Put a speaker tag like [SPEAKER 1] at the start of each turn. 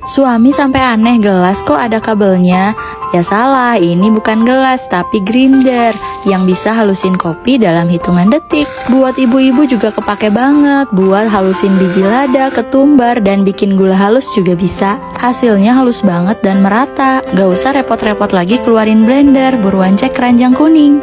[SPEAKER 1] Suami sampai aneh, gelas kok ada kabelnya? Ya salah, ini bukan gelas tapi grinder yang bisa halusin kopi dalam hitungan detik. Buat ibu-ibu juga kepake banget, buat halusin biji lada, ketumbar, dan bikin gula halus juga bisa. Hasilnya halus banget dan merata, gak usah repot-repot lagi keluarin blender, buruan cek keranjang kuning.